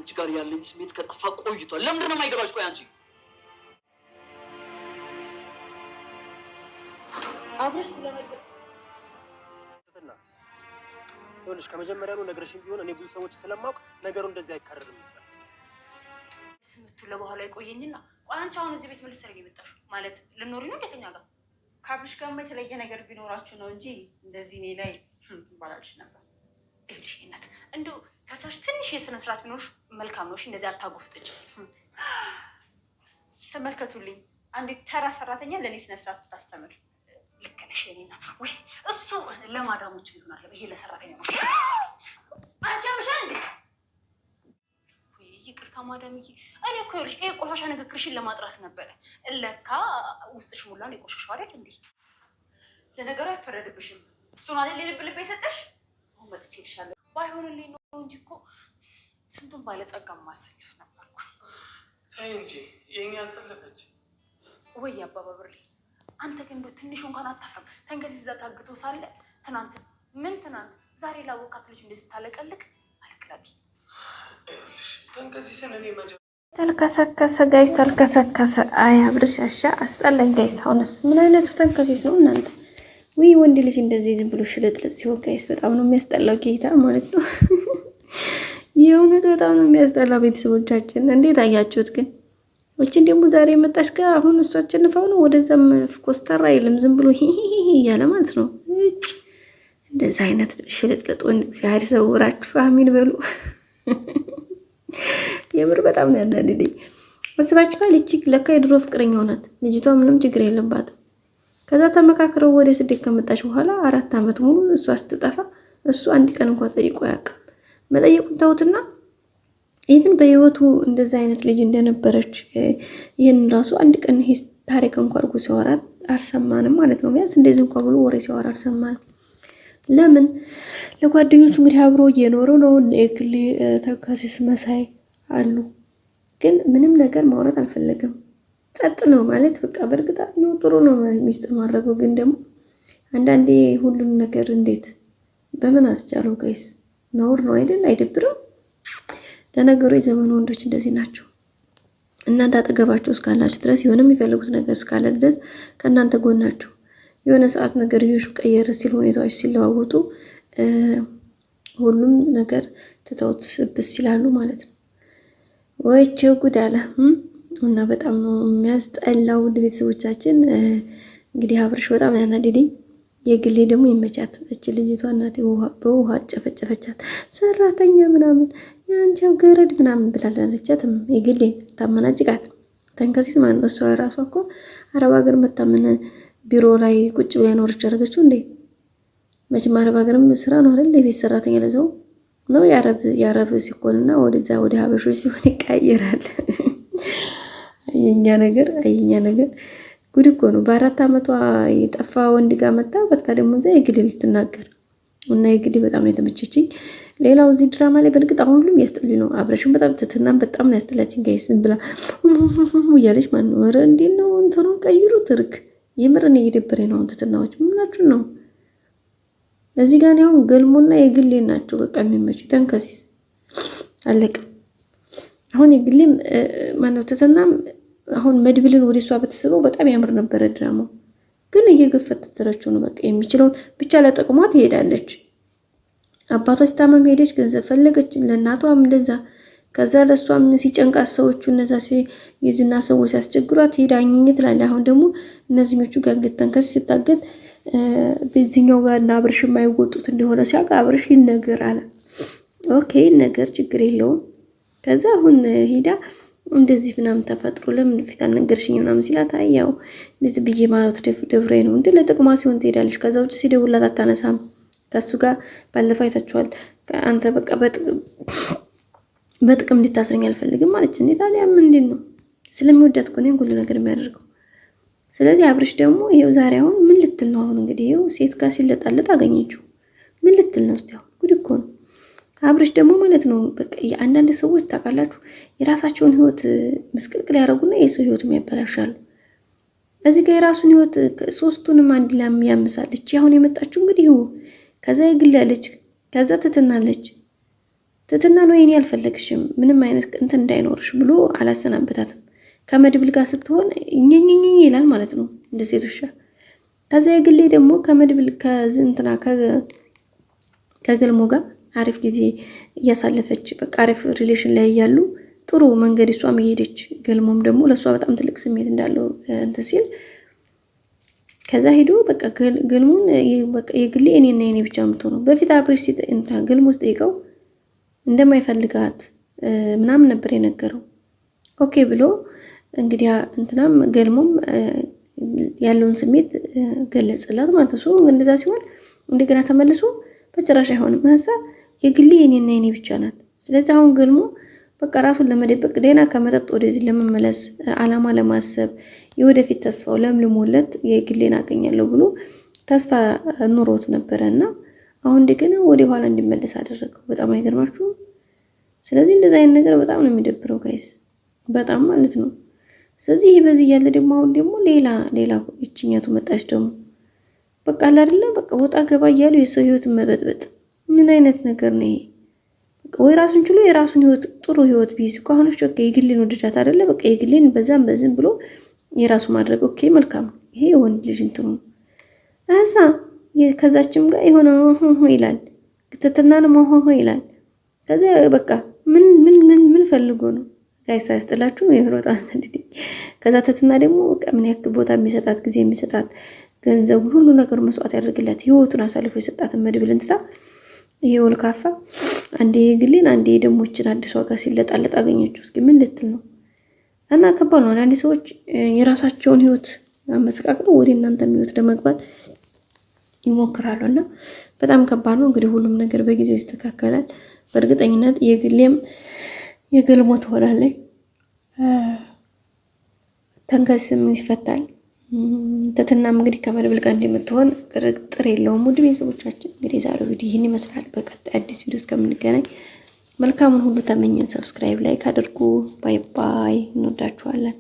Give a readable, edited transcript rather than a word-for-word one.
ከአንቺ ጋር ያለኝ ስሜት ከጠፋ ቆይቷል። ለምንድን ነው የማይገባሽ? ቆይ አንቺ አብርሽ ስለመገ ይኸውልሽ ከመጀመሪያው ነገርሽም ቢሆን እኔ ብዙ ሰዎች ስለማውቅ ነገሩ እንደዚህ አይካረርም ነበር። ስምቱ ለበኋላ ይቆየኝና ቆይ አንቺ አሁን እዚህ ቤት ምን ልትሰሪ የመጣሽው? ማለት ልኖሪ ነው ከኛ ጋር? ከአብርሽ ጋር የተለየ ነገር ቢኖራችሁ ነው እንጂ እንደዚህ እኔ ላይ ባላልሽ ነበር። ይኸውልሽ እናት እንደው ከቻልሽ ትንሽ የስነ ስርዓት ቢኖርሽ መልካም ነው። እሺ እንደዚህ አታጎፍጥጭ። ተመልከቱልኝ፣ አንዲት ተራ ሰራተኛ ለእኔ ስነ ስርዓት ብታስተምር። ልክ ነሽ የኔ እናት። ወይ እሱ ለማዳሞች ይሆናል፣ ይሄ ለሰራተኛ ነው። አንቺ አምሻ እንዴ? ወይ ይቅርታ ማዳምዬ፣ እኔ እኮ ይኸውልሽ ይሄ ቆሻሻ ንግግርሽን ለማጥራት ነበረ። ለካ ውስጥሽ ሙላን የቆሻሻው አይደል እንዴ? ለነገሩ አይፈረድብሽም። እሱን አይደል ልብ ልብ የሰጠሽ? አሁን መጥቼ ይልሻለሁ። ባይሆንልኝ ነው እንጂ እኮ ስንቱን ባለጸጋ ማሰለፍ ነበርኩ። ተይ እንጂ የኛ አሰለፈች ወይ አባባብርልኝ። አንተ ግን እንደው ትንሽ እንኳን አታፍርም? ተንገዚ እዛ ታግቶ ሳለ ትናንት ዛሬ ላወቃት ልጅ እንደዚህ ታለቀልቅ አለቅላቂ። ይኸውልሽ ተንገዚ እኔ ተልከሰከሰ ጋይስ ተልከሰከሰ። አይ አብርሽ አሻ አስጠላኝ ጋይስ። አሁንስ ምን አይነቱ ተንከሲስ ነው እናንተ? ወይ ወንድ ልጅ እንደዚህ ዝም ብሎ ሽለጥለጥ ሲሆን ጋይስ በጣም ነው የሚያስጠላው። ጌታ ማለት ነው የእውነት በጣም ነው የሚያስጠላው። ቤተሰቦቻችን እንዴት አያችሁት ግን? ወጭን ደግሞ ዛሬ መጣሽ ጋር አሁን እሷ አቸንፋው ነው ወደዛም ኮስተራ አይልም ዝም ብሎ እያለ ማለት ነው። እጭ እንደዛ አይነት ሽለጥለጥ ወንድ እግዚአብሔር ይሰውራችሁ። አሚን በሉ። የምር በጣም ነው ያናድደኝ። አስባችሁታል? እቺ ለካ የድሮ ፍቅረኛው ናት ልጅቷ፣ ምንም ችግር የለባትም። ከዛ ተመካክረው ወደ ስደት ከመጣች በኋላ 4 ዓመት ሙሉ እሷ ስትጠፋ እሱ አንድ ቀን እንኳን ጠይቆ አያውቅም። መጠየቁን ተውትና ኢቭን በህይወቱ እንደዛ አይነት ልጅ እንደነበረች ይሄን ራሱ አንድ ቀን ታሪክ እንኳን አድርጎ ሲያወራ አልሰማንም ማለት ነው። ቢያንስ እንደዚህ እንኳን ብሎ ወሬ ሲያወራ አልሰማንም። ለምን? ለጓደኞቹ እንግዲህ አብሮ እየኖሩ ነው። እክሊ ተንከሲስ መሳይ አሉ፣ ግን ምንም ነገር ማውራት አልፈለገም። ጸጥ ነው ማለት በቃ። በእርግጥ ነው ጥሩ ነው ሚስጥር ማድረገው፣ ግን ደግሞ አንዳንዴ ሁሉም ነገር እንዴት በምን አስቻለው ጋይስ? ነውር ነው አይደል? አይደብርም? ለነገሩ የዘመኑ ወንዶች እንደዚህ ናቸው። እናንተ አጠገባቸው እስካላችሁ ድረስ የሆነ የሚፈልጉት ነገር እስካለ ድረስ ከእናንተ ጎናቸው፣ የሆነ ሰዓት ነገር ይሹ ቀየር ሲል ሁኔታዎች ሲለዋወጡ ሁሉም ነገር ትተውት ብስ ይላሉ ማለት ነው። ወይቼው ጉድ አለ እና በጣም ነው የሚያስጠላው። ውድ ቤተሰቦቻችን እንግዲህ አብርሽ በጣም ያናደደኝ። የግሌ ደግሞ ይመቻት እች ልጅቷ እናቴ በውሃ ጨፈጨፈቻት። ሰራተኛ ምናምን የአንቺው ገረድ ምናምን ብላለቻትም። የግሌን ታመናጭቃት ተንከሲስ ማለት ነው። እሷ ራሷ እኮ አረብ ሀገር መታመነ ቢሮ ላይ ቁጭ ብላ ኖርች አደረገችው እንዴ? መቼም አረብ ሀገርም ስራ ነው አይደል? የቤት ሰራተኛ ለዛው ነው። የአረብ ሲኮንና ወደዛ ወደ ሀበሾች ሲሆን ይቀየራል። የኛ ነገር ጉድ እኮ ነው። በ4 ዓመቷ የጠፋ ወንድ ጋር መጣ። በቃ ደግሞ እዛ የግል ልትናገር እና የግል በጣም ነው የተመቸችኝ። ሌላው እዚህ ድራማ ላይ በእርግጥ አሁን ሁሉም ያስጠሉኝ ነው። አብረሽም በጣም ትትናም በጣም ነው ያስጠላችኝ ጋይስ። ዝም ብላ እያለች ማን ነው? ኧረ እንዴት ነው እንትኑ ቀይሩ ትርክ። የምር እኔ እየደበረኝ ነው። ትትናዎች ምናችሁ ነው? እዚህ ጋር ነው ገልሞና የግሌ ናቸው በቃ የሚመቹ። ተንከሲስ አለቀ። አሁን የግሌም ማነው ትትናም አሁን መድብልን ወደ እሷ በተስበው በጣም ያምር ነበረ ድራማው። ግን እየገፈተተረችው ነው በቃ። የሚችለውን ብቻ ለጥቅሟ ትሄዳለች። አባቷ ሲታመም ሄደች፣ ገንዘብ ፈለገች፣ ለእናቷም እንደዛ። ከዛ ለእሷም ሲጨንቃት ሰዎቹ እነዛ የዝና ሰዎች ሲያስቸግሯት ሄዳኝ ትላለች። አሁን ደግሞ እነዚህኞቹ ጋር ተንከሲስ ሲታገት በዚህኛው ጋር እና አብርሽ የማይወጡት እንደሆነ ሲያውቅ አብርሽ ይነገር አለ። ኦኬ ነገር ችግር የለውም። ከዛ አሁን ሄዳ እንደዚህ ምናምን ተፈጥሮ ለምን ፊት አልነገርሽኝ ምናምን ሲላት፣ አይ ያው እንደዚህ ብዬ ማለት ደፍሬ ነው እንዴ ለጥቅሟ ሲሆን ትሄዳለች። ከዛ ውጭ ሲደውላት አታነሳም። ከሱ ጋር ባለፈው አይታችኋል። አንተ በቃ በጥቅም እንድታስረኝ አልፈልግም ማለች። እንዴ ታዲያ ምንድን ነው? ስለሚወዳት እኮ ነው ሁሉ ነገር የሚያደርገው። ስለዚህ አብርሽ ደግሞ ይሄው ዛሬ አሁን ምን ልትል ነው? አሁን እንግዲህ ይሄው ሴት ጋር ሲለጣለጥ አገኘችው። ምን ልትል ነው? እስቲ ጉድ እኮ ነው። አብርሽ ደግሞ ማለት ነው በቃ አንዳንድ ሰዎች ታውቃላችሁ የራሳቸውን ህይወት ምስቅልቅል ያደርጉና የሰው ህይወት የሚያበላሻሉ። እዚህ ጋር የራሱን ህይወት ሶስቱንም አንድ ላይ ያምሳለች። አሁን የመጣችው እንግዲህ ከዛ የግል ያለች ከዛ ትትናለች። ትትና ነው የኔ አልፈለግሽም ምንም አይነት እንትን እንዳይኖርሽ ብሎ አላሰናበታትም። ከመድብል ጋር ስትሆን እኝኝኝ ይላል ማለት ነው እንደ ሴት ውሻ። ከዛ የግሌ ደግሞ ከመድብል ከዝንትና ከገልሞ ጋር አሪፍ ጊዜ እያሳለፈች በቃ አሪፍ ሪሌሽን ላይ ያሉ ጥሩ መንገድ እሷም እየሄደች ገልሞም ደግሞ ለሷ በጣም ትልቅ ስሜት እንዳለው እንትን ሲል ከዛ ሄዶ በቃ ገልሙን በቃ የግሌ እኔና የኔ ብቻ የምትሆነው በፊት አብሬሽ ገልሞ ውስጥ ጠይቀው እንደማይፈልጋት ምናምን ነበር የነገረው። ኦኬ ብሎ እንግዲህ እንትናም ገልሞም ያለውን ስሜት ገለጸላት ማለት ነው። እንደዛ ሲሆን እንደገና ተመልሶ በጭራሽ አይሆንም ሀሳ የግሌ የኔና የኔ ብቻ ናት። ስለዚህ አሁን ገልሞ በቃ ራሱን ለመደበቅ ደህና ከመጠጥ ወደዚህ ለመመለስ አላማ ለማሰብ የወደፊት ተስፋው ለምልሞለት የግሌን አገኛለሁ ብሎ ተስፋ ኑሮት ነበረና አሁን እንደገና ወደ ኋላ እንዲመለስ አደረገው። በጣም አይገርማችሁም? ስለዚህ እንደዛ አይነት ነገር በጣም ነው የሚደብረው ጋይስ፣ በጣም ማለት ነው። ስለዚህ ይሄ በዚህ ያለ ደግሞ አሁን ደግሞ ሌላ እችኛቱ መጣች ደግሞ በቃ አይደለ በቃ ወጣ ገባ እያሉ የሰው ህይወት መበጥበጥ ምን አይነት ነገር ነው ይሄ? በቃ ወይ ራሱን ችሎ የራሱን ህይወት ጥሩ ህይወት ቢይዝ እኮ አሁን በቃ የግሌን ወደዳት አይደለ በቃ የግሌን በዛም በዝም ብሎ የራሱ ማድረግ ኦኬ መልካም ነው። ይሄ የወንድ ልጅ እንትኑ አሳ ከዛችም ጋር የሆነ ይላል ክትትናንም ይላል። ከዛ በቃ ምን ፈልጎ ነው ጋይስ? አያስጥላችሁም? የሮጣ እንዴ ከዛ ትትና ደግሞ በቃ ምን ያክል ቦታ የሚሰጣት ጊዜ የሚሰጣት ገንዘብ ሁሉ ነገር መስዋዕት ያደርግላት ህይወቱን አሳልፎ የሰጣትን መድብልን ትታ ይሄ ወልካፋ አንዴ ግሌን አንዴ ደሞችን አዲሷ ጋር ሲለጣለጥ አገኘችው። እስኪ ምን ልትል ነው? እና ከባድ ነው። አንዳንድ ሰዎች የራሳቸውን ህይወት አመሰቃቅሎ ወደ እናንተም ህይወት ለመግባት ይሞክራሉና በጣም ከባድ ነው። እንግዲህ ሁሉም ነገር በጊዜው ይስተካከላል። በእርግጠኝነት የግሌም የገልሞ ትሆናለች። ተንከስም ይፈታል። ትትናም እንግዲህ ከመድብል ጋር እንደምትሆን ጥርጥር የለውም። ውድ ቤተሰቦቻችን እንግዲህ ዛሬው ቪዲዮ ይህን ይመስላል። በቀጣይ አዲስ ቪዲዮ እስከምንገናኝ መልካሙን ሁሉ ተመኘን። ሰብስክራይብ ላይክ አድርጉ። ባይ ባይ። እንወዳችኋለን።